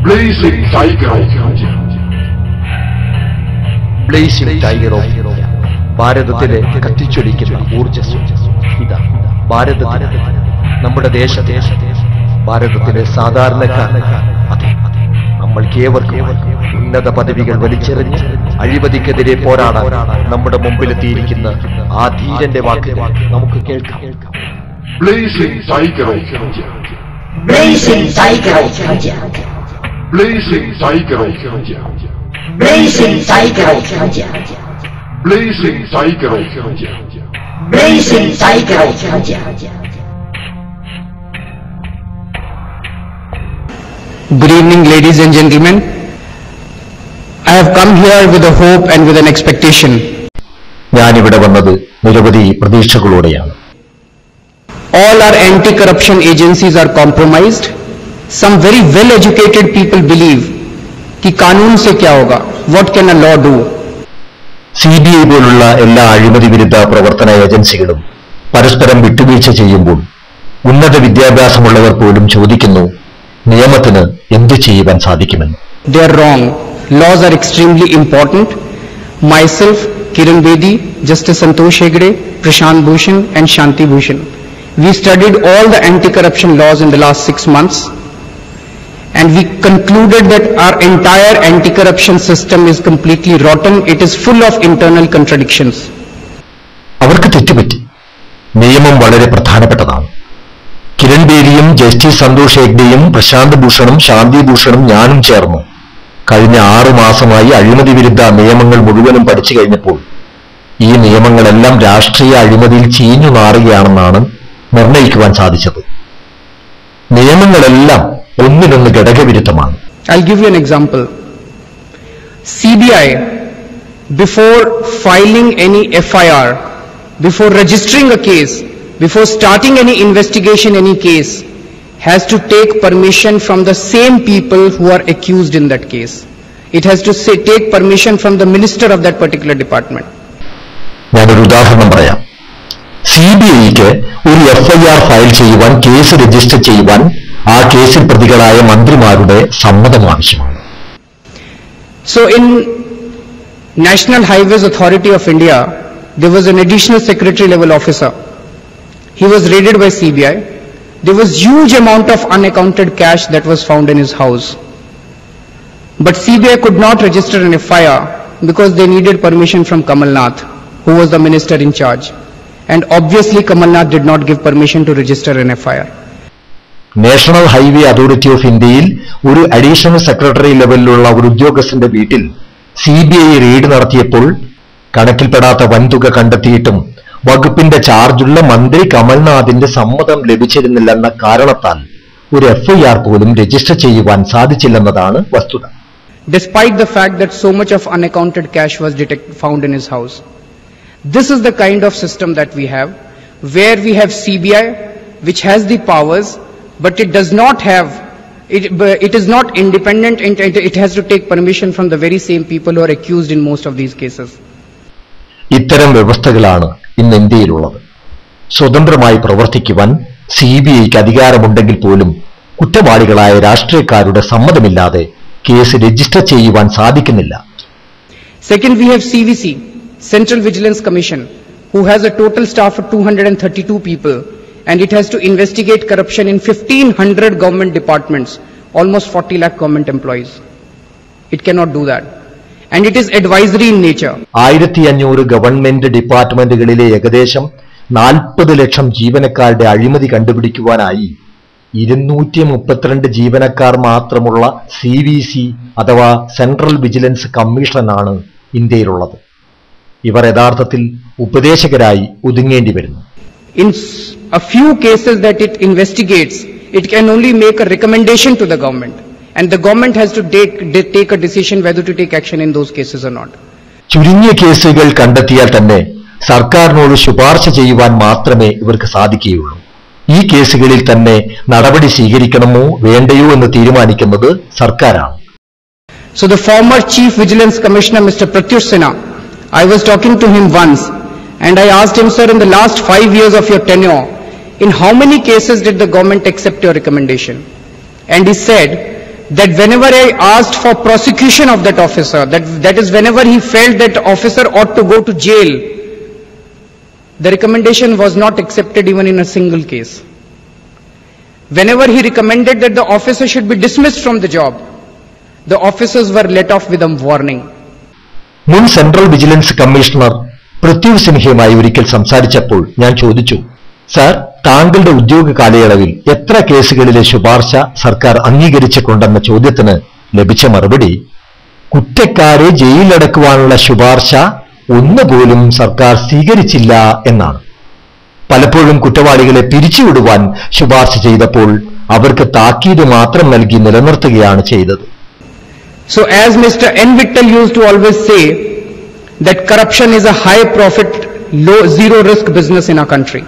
Blazing Tiger of India. Blazing tiger of India, ഭാരതത്തിലെ കത്തിച്ചൊലിക്കുന്ന ഊർജ്ജസ്വം. ഇതാ ഭാരതത്തിന്, നമ്മുടെ ദേശത്തെ, ഭാരതത്തിലെ സാധാരണക്കാരന്, അതെ നമ്മൾക്കേവർക്കും ഉന്നത പദവികൾ വലിച്ചെറിഞ്ഞ് അഴിമതിക്കെതിരെ പോരാടാൻ നമ്മുടെ മുമ്പിലെത്തിയിരിക്കുന്ന ആ ധീരന്റെ വാക്കുകൾ നമുക്ക് കേൾക്കാം. Blazing Tiger of India. Blazing Tiger of India. Blazing Tiger of India. Blazing Tiger of India. Blazing Tiger of India. Blazing Tiger of India. Good evening, ladies and gentlemen. I have come here with a hope and with an expectation. ഞാനിവിടെ വന്നത് നിരവധി പ്രതീക്ഷകളോടെയാണ്. All our anti-corruption agencies are compromised. Some very well-educated people believe कि कानून से क्या होगा? What can a law do? CBI പോലുള്ള എല്ലാ അഴിമതി വിരുദ്ധ പ്രവർത്തന ഏജൻസികളും പരസ്പരം വിട്ടുവീഴ്ച ചെയ്യുമ്പോൾ ഉന്നത വിദ്യാഭ്യാസമുള്ളവർ പോലും ചോദിക്കുന്നു, നിയമത്തിന് എന്തു ചെയ്യുവാൻ സാധിക്കുമെന്ന്. They are wrong. Laws are extremely important. Myself, Kiran Bedi, Justice Santosh Hegde, Prashant Bhushan and Shanti Bhushan. We studied all the anti-corruption laws in the last 6 months, and we concluded that our entire anti-corruption system is completely rotten. It is full of internal contradictions. അവർക്ക് തെറ്റുപറ്റി. നിയമം വളരെ പ്രധാനപ്പെട്ടതാണ്. Kiran ബേദിയും justice Santhosh ഹെഗ്ഡെയും Prashant ഭൂഷണും ശാന്തി ഭൂഷണും ഞാനും ചേർന്നു കഴിഞ്ഞ 6 മാസമായി അഴിമതി വിരുദ്ധ നിയമങ്ങൾ മുഴുവനും പഠിച്ചു കഴിഞ്ഞപ്പോൾ ഈ നിയമങ്ങളെല്ലാം രാഷ്ട്രീയ അഴിമതിയിൽ ചീഞ്ഞു നാറുകയാണെന്നാണ് നിർണയിക്കുവാൻ സാധിച്ചത്. നിയമങ്ങളെല്ലാം ഒന്നിനൊന്ന് ഘടകവിരുദ്ധമാണ്. I'll give you an example. CBI, before filing any FIR, before registering a case, before starting any investigation, any case, has to take permission from the same people who are accused in that case. It has to take permission from the minister of that particular department. ഞാനൊരു ഉദാഹരണം പറയാം. CBIക്ക് ഒരു FIR file ചെയ്യുവാൻ, case register ചെയ്യുവാൻ ആ കേസിൽ പ്രതികളായ മന്ത്രിമാരുടെ സമ്മതം ആവശ്യമാണ്. So in National Highways Authority of India, there was an additional secretary level officer. He was raided by CBI. There was huge amount of unaccounted cash that was found in his house. But CBI could not register an FIR because they needed permission from Kamal Nath, who was the minister in charge. And obviously Kamal Nath did not give permission to register an FIR. National highway authority of ഇന്ത്യയിൽ ഒരു additional secretary ലെവലിലുള്ള ഒരു ഉദ്യോഗസ്ഥന്റെ വീട്ടിൽ CBI raid നടത്തിയപ്പോൾ കണക്കിൽപ്പെടാത്ത വൻതുക കണ്ടെത്തിയിട്ടും വകുപ്പിന്റെ ചാർജുള്ള മന്ത്രി കമൽനാഥിന്റെ സമ്മതം ലഭിച്ചിരുന്നില്ലെന്ന കാരണത്താൽ ഒരു FIR പോലും രജിസ്റ്റർ ചെയ്യുവാൻ സാധിച്ചില്ലെന്നതാണ് വസ്തുത. Despite the fact that so much of unaccounted cash was found in his house. This is the kind of system that we have, where we have CBI, which has the powers, but it does not have, it is not independent, it has to take permission from the very same people who are accused in most of these cases. ഇത്തരം വ്യവസ്ഥകളാണ് ഇന്ന് ഇന്ത്യയിലുള്ളത്. സ്വതന്ത്രമായി പ്രവർത്തിക്കുവാൻ CBIക്ക് അധികാരമുണ്ടെങ്കിൽ പോലും കുറ്റവാളികളായ രാഷ്ട്രീയക്കാരുടെ സമ്മതമില്ലാതെ case register ചെയ്യുവാൻ സാധിക്കുന്നില്ല. Second, we have CVC, Central Vigilance Commission, who has a total staff of 232 people, and it has to investigate corruption in 1,500 government departments, almost 40 lakh government employees. It cannot do that. And it is advisory in nature. 1500 government ഡിപ്പാർട്ട്മെന്റുകളിലെ ഏകദേശം 40 ലക്ഷം ജീവനക്കാരുടെ അഴിമതി കണ്ടുപിടിക്കുവാനായി 232 ജീവനക്കാർ മാത്രമുള്ള CVC അഥവാ central vigilance കമ്മീഷനാണ് ഇന്ത്യയിലുള്ളത്. ഇവർ യഥാർത്ഥത്തിൽ ഉപദേശകരായി ഒതുങ്ങേണ്ടി വരുന്നു. In a few cases that it investigates, it can only make a recommendation to the government, and the government has to take a decision whether to take action in those cases or not. ചുരുങ്ങിയ കേസുകൾ കണ്ടെത്തിയാൽ തന്നെ സർക്കാരിനോട് ശുപാർശ ചെയ്യുവാൻ മാത്രമേ ഇവർക്ക് സാധിക്കുകയുള്ളൂ. ഈ കേസുകളിൽ തന്നെ നടപടി സ്വീകരിക്കണമോ വേണ്ടയോ എന്ന് തീരുമാനിക്കുന്നത് സർക്കാരാണ്. So the former Chief Vigilance Commissioner, Mr. Pratyush Sinha, I was talking to him once, and I asked him, sir, in the last 5 years of your tenure, in how many cases did the government accept your recommendation? And he said that whenever I asked for prosecution of that officer, that is whenever he felt that officer ought to go to jail, the recommendation was not accepted even in a single case. Whenever he recommended that the officer should be dismissed from the job, the officers were let off with a warning. മുൻ central vigilance commissioner Prithvi സിൻഹയുമായി ഒരിക്കൽ സംസാരിച്ചപ്പോൾ ഞാൻ ചോദിച്ചു, sir, താങ്കളുടെ ഉദ്യോഗ കാലയളവിൽ എത്ര കേസുകളിലെ ശുപാർശ സർക്കാർ അംഗീകരിച്ചിട്ടുണ്ടെന്ന ചോദ്യത്തിന് ലഭിച്ച മറുപടി, കുറ്റക്കാരെ ജയിലിലടക്കുവാനുള്ള ശുപാർശ ഒന്നുപോലും സർക്കാർ സ്വീകരിച്ചില്ല എന്നാണ്. പലപ്പോഴും കുറ്റവാളികളെ പിരിച്ചുവിടുവാൻ ശുപാർശ ചെയ്തപ്പോൾ അവർക്ക് താക്കീത് മാത്രം നൽകി നിലനിർത്തുകയാണ് ചെയ്തത്. So as Mr. N. Vittal used to always say that corruption is a high profit, low zero risk business in our country.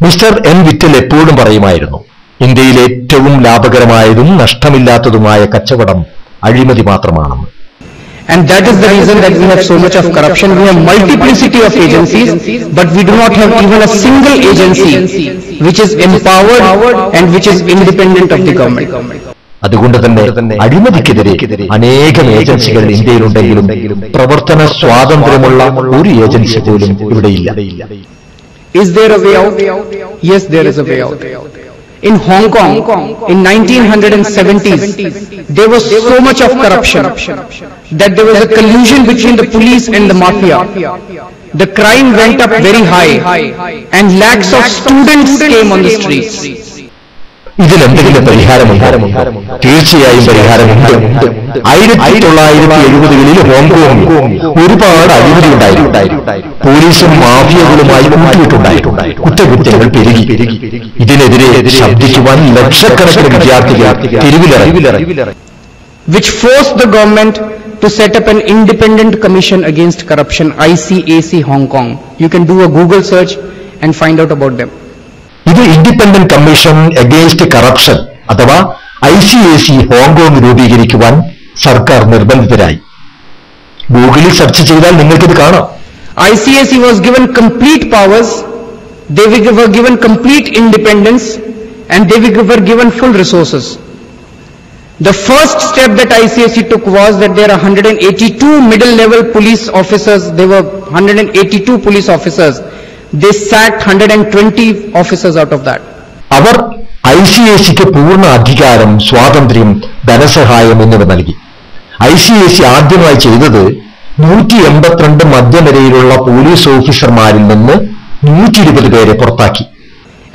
Mister N vital എപ്പോഴും പറയുമായിരുന്നു, ഇന്ത്യയിൽ ഏറ്റവും ലാഭകരമായതും നഷ്ടമില്ലാത്തതുമായ കച്ചവടം അഴിമതി മാത്രമാണെന്ന്. And that is the reason that we have so much of corruption. We have multiplicity of agencies, but we do not have even a single agency which is empowered and which is independent of the government. അതുകൊണ്ട് തന്നെ അഴിമതിക്കെതിരെ അനേകം ഏജൻസികൾ ഇന്ത്യയിലുണ്ടെങ്കിലും പ്രവർത്തന സ്വാതന്ത്ര്യമുള്ള ഒരു agency പോലും ഇവിടെയില്ല. Is there a way out? Yes, there is a way out. In Hong Kong, in 1970s, there was so much of corruption that there was a collusion between the police and the mafia. The crime went up very high and lakhs of students came on the streets. ഇതിലെന്തെങ്കിലും പരിഹാരമുണ്ടോ? തീർച്ചയായും പരിഹാരമുണ്ട്. 1970കളിൽ ഹോങ്കോങ്ങിൽ ഒരുപാട് അഴിമതി ഉണ്ടായിരുന്നു. പോലീസും മാഫിയകളുമായി കൂട്ടിയിട്ടുണ്ടായി. കുറ്റകൃത്യങ്ങൾ പെരുകി. ഇതിനെതിരെ ശബ്ദിക്കുവാൻ ലക്ഷക്കണക്കിന് വിദ്യാർത്ഥികൾ തെരുവിലിറങ്ങി. Which forced the government to set up an independent commission against corruption, ICAC Hong Kong. You can do a Google search and find out about them. ഇത് ഇൻഡിപെൻഡന്റ് കമ്മീഷൻ അഗെയിൻസ്റ്റ് കറപ്ഷൻ അഥവാ ICAC ഹോങ്കോങ് രൂപീകരിക്കുവാൻ സർക്കാർ നിർബന്ധിതരായി. ഗൂഗിളിൽ search ചെയ്താൽ നിങ്ങൾക്കിത് കാണാം. ICAC was given complete powers, they were given complete independence, and they were given full resources. The first step that ICAC took was that there are 182 middle level police officers, there were 182 police officers. They sacked 120 officers out of that. അവർ ICACക്ക് പൂർണ്ണ അധികാരം, സ്വാതന്ത്ര്യം, ധനസഹായം എന്നിവ നൽകി. ICAC ആദ്യമായി ചെയ്തത് 182 മധ്യനിരയിലുള്ള police ഓഫീസർമാരിൽ നിന്ന് 120 പേരെ പുറത്താക്കി.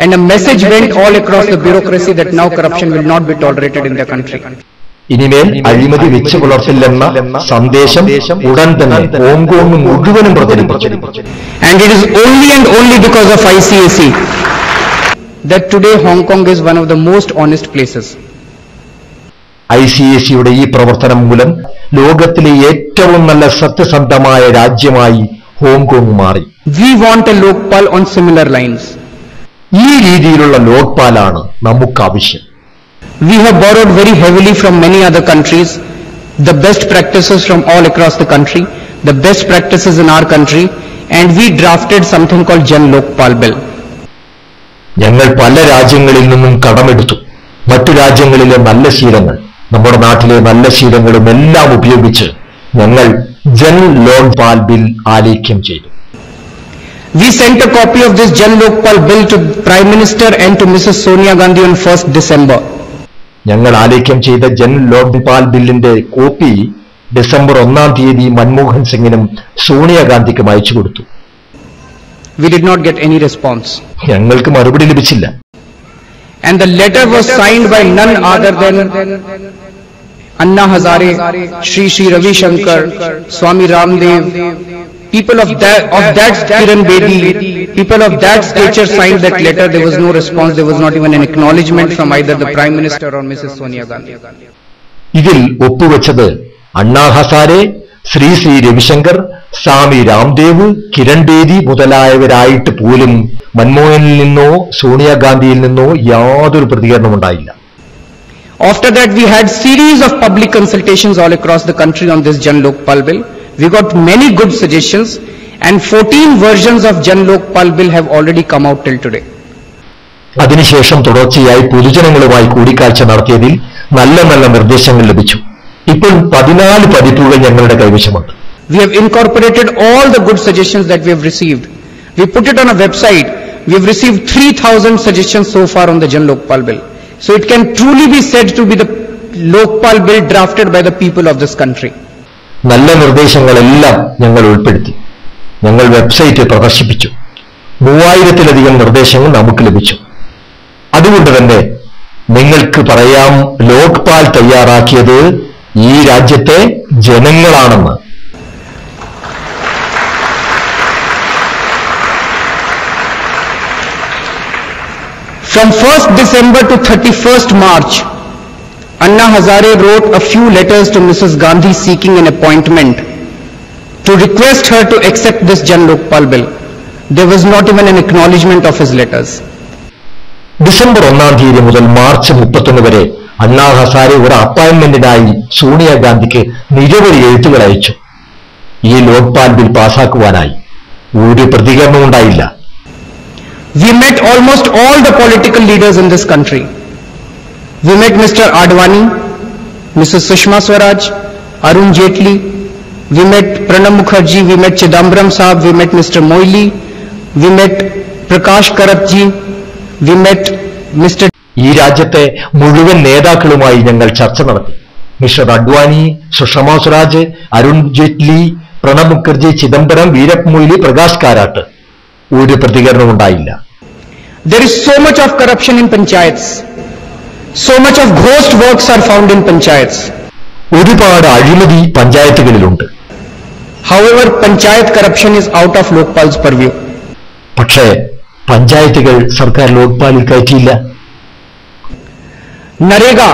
And a message went all across the bureaucracy that now corruption will not be tolerated in the country. ഇനിമേൽ അഴിമതി വെച്ചു പുലർത്തില്ലെന്ന സന്ദേശം ഉടൻ തന്നെ ഹോങ്കോങ് മുഴുവനും പ്രചരിപ്പിച്ചു. And it is only and only because of ICAC that today Hong Kong is one of the most honest places. ICACയുടെ ഈ പ്രവർത്തനം മൂലം ലോകത്തിലെ ഏറ്റവും നല്ല സത്യസന്ധമായ രാജ്യമായി ഹോങ്കോങ് മാറി. We want a Lokpal on similar lines. ഈ രീതിയിലുള്ള ലോക്പാലാണ് നമുക്ക് ആവശ്യം. We have borrowed very heavily from many other countries, the best practices from all across the country, the best practices in our country, and we drafted something called Jan Lokpal Bill. ഞങ്ങൾ പല രാജ്യങ്ങളിൽ നിന്നും കടമെടുത്തു. മറ്റു രാജ്യങ്ങളിലെ നല്ല ശീലങ്ങൾ, നമ്മുടെ നാട്ടിലെ നല്ല ശീലങ്ങളും എല്ലാം ഉപയോഗിച്ച് ഞങ്ങൾ ജൻ ലോക്പാൽ ബിൽ ആലേഖ്യം ചെയ്തു. We sent a copy of this Jan Lokpal Bill to Prime Minister and to Mrs. Sonia Gandhi on 1st December. ഞങ്ങൾ ആലേഖ്യം ചെയ്ത ജൻ ലോക്പാൽ ബില്ലിന്റെ കോപ്പി ഡിസംബർ 1-ാം തീയതി മൻമോഹൻ സിംഗിനും സോണിയാഗാന്ധിക്കും അയച്ചു കൊടുത്തു. We did not get any response. ഞങ്ങൾക്ക് മറുപടി ലഭിച്ചില്ല. And the letter was signed by none other than Anna Hazare, Shri Ravi Shankar, Swami Ramdev. People of that Kiran Bedi, people of that stature signed that letter. There was no response. There was not even an acknowledgement from either the Prime Minister or Mrs. Sonia Gandhi. ഇതിൽ ഒപ്പുവെച്ചത് അണ്ണാ ഹസാരെ, ശ്രീ രവിശങ്കർ, സ്വാമി രാംദേവ്, കിരൺ ബേദി മുതലായവരായിട്ട് പോലും മൻമോഹനിൽ നിന്നോ സോണിയാഗാന്ധിയിൽ നിന്നോ യാതൊരു പ്രതികരണം ഉണ്ടായില്ല. After that, we had series of public consultations all across the country on this Jan Lokpal Bill. We got many good suggestions, and 14 versions of Jan Lokpal Bill have already come out till today. അതിനുശേഷം തുടർച്ചയായി പൊതുജനങ്ങളുമായി കൂടിക്കാഴ്ച നടത്തിയതിൽ നല്ല നല്ല നിർദ്ദേശങ്ങൾ ലഭിച്ചു. ഇപ്പോൾ 14 പതിപ്പുകൾ ഞങ്ങളുടെ കൈവശമുണ്ട്. We have incorporated all the good suggestions that we have received. We put it on a website. We have received 3,000 suggestions so far on the Jan Lokpal bill. So it can truly be said to be the Lokpal bill drafted by the people of this country. നല്ല നിർദ്ദേശങ്ങളെല്ലാം ഞങ്ങൾ ഉൾപ്പെടുത്തി. ഞങ്ങൾ website പ്രദർശിപ്പിച്ചു. 3000-ലധികം നിർദ്ദേശങ്ങൾ നമുക്ക് ലഭിച്ചു. അതുകൊണ്ട് തന്നെ നിങ്ങൾക്ക് പറയാം, ലോക്പാൽ തയ്യാറാക്കിയത് ഈ രാജ്യത്തെ ജനങ്ങളാണെന്ന്. From 1st December to 31st March, Anna Hazare wrote a few letters to Mrs. Gandhi seeking an appointment to request her to accept this Jan Lokpal bill. There was not even an acknowledgement of his letters. December 1-ാം തീയതി മുതൽ March 31 വരെ അണ്ണാ ഹസാരെ ഒരു അപ്പോയിന്റ്മെന്റിനായി സോണിയാഗാന്ധിക്ക് നിരവധി എഴുത്തുകൾ അയച്ചു. ഈ Lokpal bill പാസാക്കുവാനായി ഒരു പ്രതികരണവും ഉണ്ടായില്ല. We met almost all the political leaders in this country. We met Mr. Advani, Mrs. Sushma Swaraj, Arun Jaitley. We met Pranab Mukherjee. We met Chidambaram Saab. We met Mr. Moily. We met Prakash Karat ji. We met Mr. ഈ രാജ്യത്തെ മുഴുവൻ നേതാക്കളുമായി ഞങ്ങൾ ചർച്ച നടത്തി. Mister Advani, Sushma Swaraj, Arun Jaitley, Pranab Mukherjee, Chidambaram, വീരപ്പ് Moily, Prakash Karat. ഒരു പ്രതികരണം ഉണ്ടായില്ല. There is so much of corruption in panchayats. So much of ghost works are found in panchayats. ഒരുപാട് അഴിമതി പഞ്ചായത്തുകളിലുണ്ട്. However, panchayat corruption is out of Lokpal's purview. പക്ഷേ പഞ്ചായത്തുകൾ സർക്കാർ ലോക്പാലിൽ കയറ്റിയില്ല. Narega,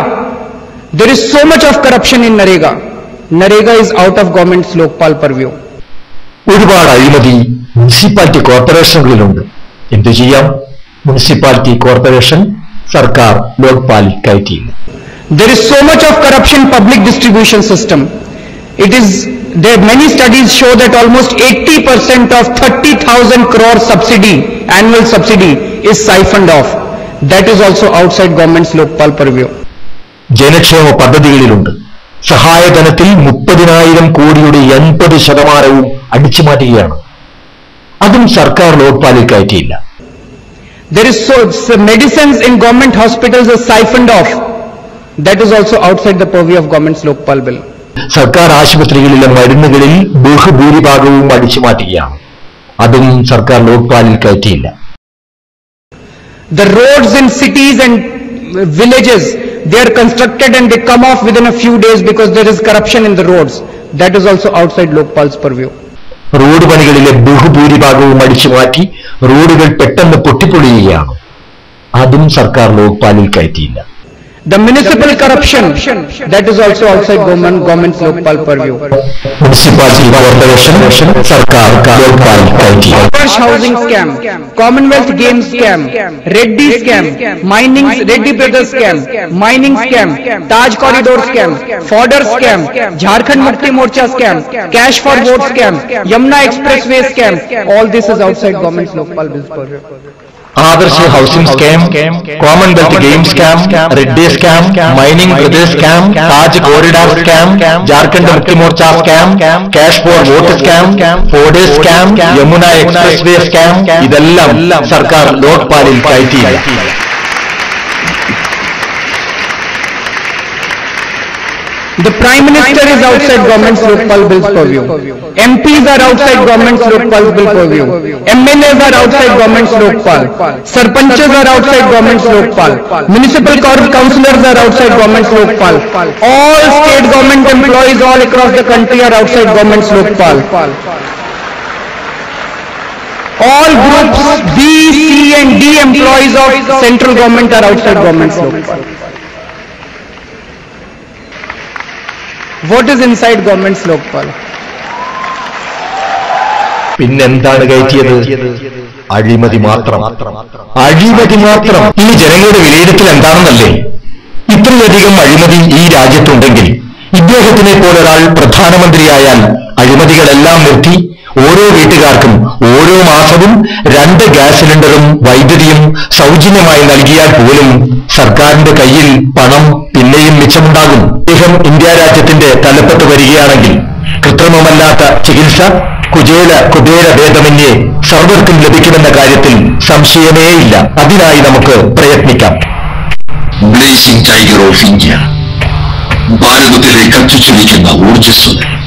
there is so much of corruption in Narega. Narega is out of government's Lokpal purview. ഒരുപാട് അഴിമതി municipality കോർപ്പറേഷനുകളിലുണ്ട്. എന്തു ചെയ്യാം? മുനിസിപ്പാലിറ്റി കോർപ്പറേഷൻ സർക്കാർ ലോക്പാലിൽ കയറ്റിയില്ല. There is so much of corruption in public distribution system. There many studies show that almost 80% of 30,000 crore subsidy, annual subsidy, is siphoned off. That is also outside government's Lokpal purview. ജനക്ഷേമ പദ്ധതികളിലുണ്ട്. സഹായധനത്തിൽ 30,000 കോടിയുടെ 80% അടിച്ചുമാറ്റുകയാണ്. അതും സർക്കാർ ലോക്പാലിൽ കയറ്റിയില്ല. There is medicines in government hospitals are siphoned off. That is also outside the purview of government's Lokpal bill. സർക്കാർ ആശുപത്രികളിലെ മരുന്നുകളിൽ ബഹുഭൂരിഭാഗവും അടിച്ചുമാറ്റുകയാണ്. അതും സർക്കാർ ലോക്പാലിൽ കയറ്റിയില്ല. The roads in cities and villages, they are constructed and they come off within a few days because there is corruption in the roads. That is also outside Lokpal's purview. Road പണികളിലെ ബഹുഭൂരിഭാഗവും അടിച്ചുമാറ്റി റോഡുകൾ പെട്ടെന്ന് പൊട്ടിപ്പൊളിയുകയാണ്. അതും സർക്കാർ ലോക്പാലിൽ കയറ്റിയില്ല. The municipal corruption, that is also outside government's Lokpal purview. Municipality corporation സർക്കാർ ലോക്പാലിൽ കയറ്റി. Adarsh housing scam, Commonwealth Games scam, Reddy scam, Reddy Brothers scam, mining scam, Taj Corridor scam, fodder scam, Jharkhand Mukti Morcha scam, cash for vote scam, Yamuna Expressway scam. All this is outside government's Lokpal bill's purview. Adarsh housing scam, Commonwealth game scam, Reddy scam, mining brothers scam, Taj corridor scam, Jharkhand Mukti Morcha scam, cash for vote scam, ഫോർഡേ scam, Yamuna expressway scam, ഇതെല്ലാം സർക്കാർ ലോക്പാലിൽ കയറ്റിയില്ല. The Prime Minister is outside government's Lokpal bill's purview. MPs are outside government's Lokpal bill purview. MLAs are outside government's Lokpal. Sarpanchas are outside government's Lokpal. Municipal councillors are outside government's Lokpal. All state government employees all across the country are outside government's Lokpal. All groups B, C and D employees of central government are outside government's Lokpal. What is inside government's Lokpal? പിന്നെന്താണ് കയറ്റിയത്? അഴിമതി മാത്രം. അഴിമതി മാത്രം. ഇനി ജനങ്ങളുടെ വിലയിരുത്തൽ എന്താണെന്നല്ലേ? ഇത്രയധികം അഴിമതി ഈ രാജ്യത്തുണ്ടെങ്കിൽ ഇദ്ദേഹത്തിനെ പോലൊരാൾ പ്രധാനമന്ത്രിയായാൽ അഴിമതികളെല്ലാം നിർത്തി ഓരോ വീട്ടുകാർക്കും ഓരോ മാസവും 2 ഗ്യാസ് സിലിണ്ടറും വൈദ്യുതിയും സൗജന്യമായി നൽകിയാൽ പോലും സർക്കാരിന്റെ കയ്യിൽ പണം പിന്നെയും മിച്ചം മസ്തിഷ്കം ഇന്ത്യ രാജ്യത്തിന്റെ തലപ്പത്ത് വരികയാണെങ്കിൽ കൃത്രിമമല്ലാത്ത ചികിത്സ കുബേര ഭേദമന്യേ സർവർക്കും ലഭിക്കുമെന്ന കാര്യത്തിൽ സംശയമേയില്ല. അതിനായി നമുക്ക് പ്രയത്നിക്കാം. ബ്ലേസിംഗ് ടൈഗർ ഓഫ് ഇന്ത്യ, ഭാരതത്തിലെ കത്തിച്ചൊലിക്കുന്ന ഊർജ്ജസ്വലൻ.